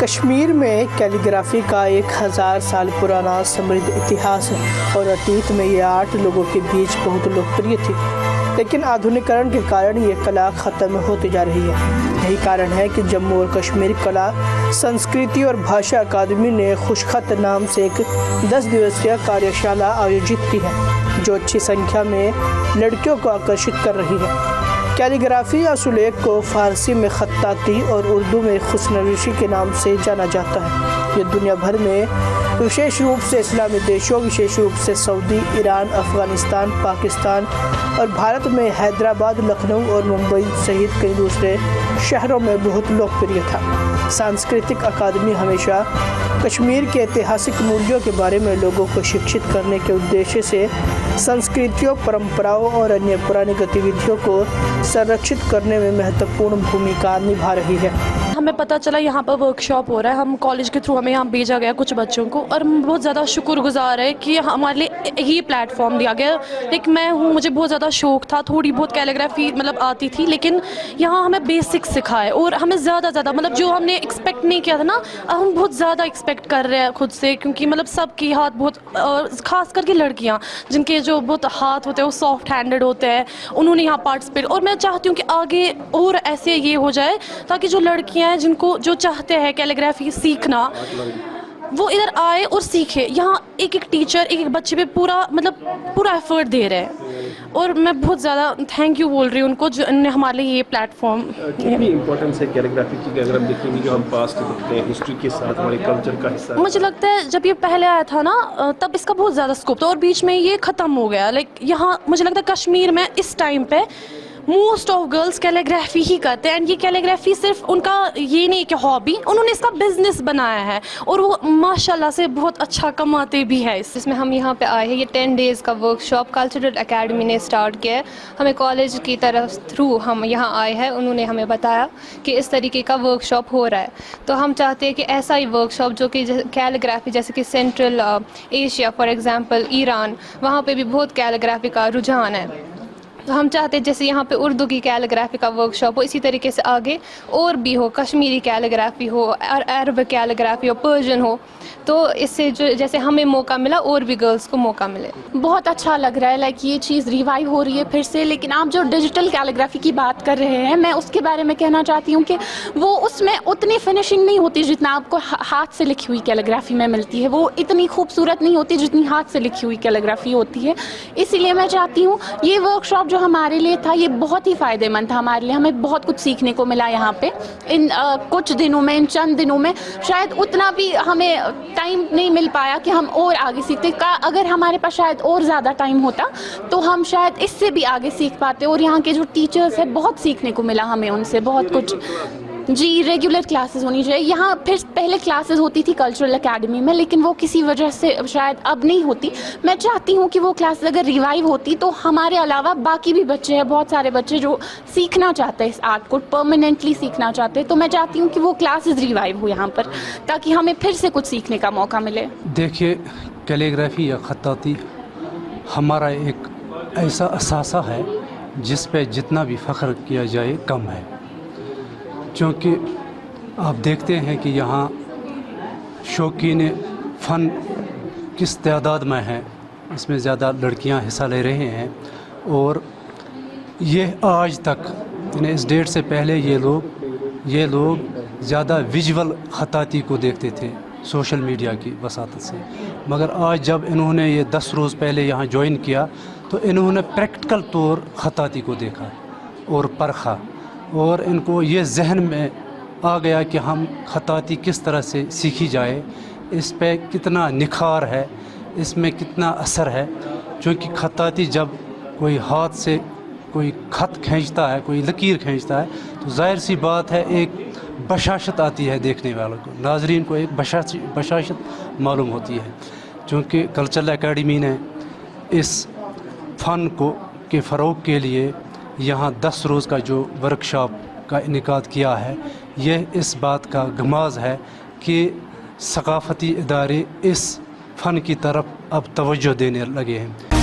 کشمیر میں کیلیگرافی کا 1000 سال پرانا سمرد اتہاس ہے اور اتیت میں یہ آرٹ لوگوں کے بیچ بہت لوکپریہ تھی، لیکن آدھونیکرن کے کارن یہ کلا ختم ہوتی جا رہی ہے۔ یہی کارن ہے کہ جموں اور کشمیر کلا سنسکرتی اور بھاشا اکادمی نے خوشخط نام سے ایک 10 دیوسیہ کاریہ آیوجت کی ہے، جو اچھی سنکھیا میں لڑکیوں کو آکرشت کر رہی ہے۔ کیلیگرافی یا سلیک کو فارسی میں خطاطی اور اردو میں خسنوشی کے نام سے جانا جاتا ہے۔ یہ دنیا بھر میں وشیش روپ سے اسلامی دیشوں، وشیش روپ سے سعودی، ایران، افغانستان، پاکستان اور بھارت میں حیدرآباد، لکھنؤ اور ممبئی سمیت کئی دوسرے شہروں میں بہت لوکپریہ تھا۔ سانسکرتک اکادمی ہمیشہ کشمیر کے ایتہاسک مولیوں کے بارے میں لوگوں کو شکشت کرنے کے ادیشیہ سے سنسکرتیوں، پرمپراؤں اور انیہ پرانی گتیودھیوں کو سرکشت کرنے میں مہتوپورن بھومکا نبھا رہی ہے۔ ہمیں پتہ چلا یہاں پر ورکشاپ ہو رہا ہے، ہم کالج کے تھرو ہمیں یہاں بھیجا گیا کچھ بچوں کو، اور ہم بہت زیادہ شکر گزار ہے کہ ہمارے لیے یہ پلیٹ فارم دیا گیا۔ لیکن میں ہوں، مجھے بہت زیادہ شوق تھا، تھوڑی بہت کیلیگرافی آتی تھی، لیکن یہاں ہمیں بیسک سکھائے اور ہمیں زیادہ مطلب جو ہم نے ایکسپیکٹ نہیں کیا تھا نا، ہم بہت زیادہ ایکسپیکٹ کر رہے ہیں خود سے، کیونکہ سب کی ہاتھ بہت، خاص کر کے لڑکیاں جن کے جو بہت ہاتھ ہوتے ہیں وہ سافٹ ہینڈڈ ہوتے ہیں، انہوں نے یہاں پارٹیسپیٹ، اور میں چاہتی ہوں کہ آگے اور ایسے یہ ہو جائے تاکہ جو لڑکیاں ہیں جن کو جو چاہتے ہیں کیلیگرافی سیکھنا، وہ ادھر آئے اور سیکھے۔ یہاں ایک ٹیچر ایک بچے پہ پورا ایفرٹ دے رہے ہیں، اور میں بہت زیادہ تھینک یو بول رہی ہوں ان کو، جو انہوں نے ہمارے لیے یہ پلیٹ فارم۔ کتنی امپورٹنس ہے کیلیگرافی کی اگر ہم دیکھیں گے، جو ہم پاسٹ دیکھتے ہیں ہسٹری کے ساتھ ہمارے کلچر کا حصہ؟ مجھے لگتا ہے جب یہ پہلے آیا تھا نا، تب اس کا بہت زیادہ اسکوپ تھا اور بیچ میں یہ ختم ہو گیا۔ یہاں مجھے لگتا ہے کشمیر میں اس ٹائم پہ موسٹ آف گرلز کیلیگرافی ہی کرتے ہیں، اینڈ یہ کیلیگرافی صرف ان کا یہ نہیں کہ ہابی، انہوں نے اس کا بزنس بنایا ہے اور وہ ماشاءاللہ سے بہت اچھا کماتے بھی ہے۔ اس میں ہم یہاں پہ آئے ہیں، یہ 10 ڈیز کا ورک شاپ کلچرل اکیڈمی نے اسٹارٹ کیا ہے، ہمیں کالج کی طرف تھرو ہم یہاں آئے ہیں، انہوں نے ہمیں بتایا کہ اس طریقے کا ورک شاپ ہو رہا ہے، تو ہم چاہتے ہیں کہ ایسا ہی ورک شاپ جو کہ کیلیگرافی، جیسے کہ central Asia for example Iran, وہاں پہ بھی بہت کیلیگرافی کا رجحان ہے، تو ہم چاہتے ہیں جیسے یہاں پہ اردو کی کیلیگرافی کا ورک شاپ ہو، اسی طریقے سے آگے اور بھی ہو، کشمیری کیلیگرافی ہو، عربک کیلیگرافی ہو، پرشین ہو، تو اس سے جو جیسے ہمیں موقع ملا اور بھی گرلز کو موقع ملے۔ بہت اچھا لگ رہا ہے، یہ چیز ریوائیو ہو رہی ہے پھر سے۔ لیکن آپ جو ڈیجیٹل کیلیگرافی کی بات کر رہے ہیں، میں اس کے بارے میں کہنا چاہتی ہوں کہ وہ اس میں اتنی فنیشنگ نہیں ہوتی جتنا آپ کو ہاتھ سے لکھی ہوئی کیلیگرافی میں ملتی ہے، وہ اتنی خوبصورت نہیں ہوتی جتنی ہاتھ سے لکھی ہوئی کیلیگرافی ہوتی ہے۔ اسی لیے میں چاہتی ہوں یہ ورک شاپ جو ہمارے لیے تھا، یہ بہت ہی فائدہ مند تھا ہمارے لیے، ہمیں بہت کچھ سیکھنے کو ملا یہاں پہ ان کچھ دنوں میں، ان چند دنوں میں۔ شاید اتنا بھی ہمیں ٹائم نہیں مل پایا کہ ہم اور آگے سیکھتے، اگر ہمارے پاس شاید اور زیادہ ٹائم ہوتا تو ہم شاید اس سے بھی آگے سیکھ پاتے، اور یہاں کے جو ٹیچرز ہیں بہت سیکھنے کو ملا ہمیں ان سے، بہت کچھ۔ جی، ریگولر کلاسز ہونی چاہیے یہاں۔ پھر پہلے کلاسز ہوتی تھی کلچرل اکیڈمی میں، لیکن وہ کسی وجہ سے شاید اب نہیں ہوتی۔ میں چاہتی ہوں کہ وہ کلاسز اگر ریوائیو ہوتی تو ہمارے علاوہ باقی بھی بچے ہیں، بہت سارے بچے جو سیکھنا چاہتے ہیں اس آرٹ کو، پرماننٹلی سیکھنا چاہتے ہیں، تو میں چاہتی ہوں کہ وہ کلاسز ریوائیو ہو یہاں پر، تاکہ ہمیں پھر سے کچھ سیکھنے کا موقع ملے۔ دیکھیے، کیلیگرافی یا خطاطی ہمارا ایک ایسا اثاثہ ہے جس پہ جتنا بھی فخر کیا جائے کم ہے، چونکہ آپ دیکھتے ہیں کہ یہاں شوقین فن کس تعداد میں ہیں، اس میں زیادہ لڑکیاں حصہ لے رہے ہیں، اور یہ آج تک یعنی اس ڈیٹ سے پہلے یہ لوگ زیادہ ویژول خطاطی کو دیکھتے تھے سوشل میڈیا کی وساطت سے، مگر آج جب انہوں نے یہ 10 روز پہلے یہاں جوائن کیا تو انہوں نے پریکٹیکل طور خطاطی کو دیکھا اور پرکھا، اور ان کو یہ ذہن میں آ گیا کہ ہم خطاطی کس طرح سے سیکھی جائے، اس پہ کتنا نکھار ہے، اس میں کتنا اثر ہے، چونکہ خطاطی جب کوئی ہاتھ سے کوئی خط کھینچتا ہے، کوئی لکیر کھینچتا ہے، تو ظاہر سی بات ہے ایک بشاشت آتی ہے دیکھنے والوں کو، ناظرین کو ایک بشاشت معلوم ہوتی ہے۔ چونکہ کلچرل اکیڈمی نے اس فن کے فروغ کے لیے یہاں 10 روز کا جو ورک شاپ کا انعقاد کیا ہے، یہ اس بات کا غماز ہے کہ ثقافتی ادارے اس فن کی طرف اب توجہ دینے لگے ہیں۔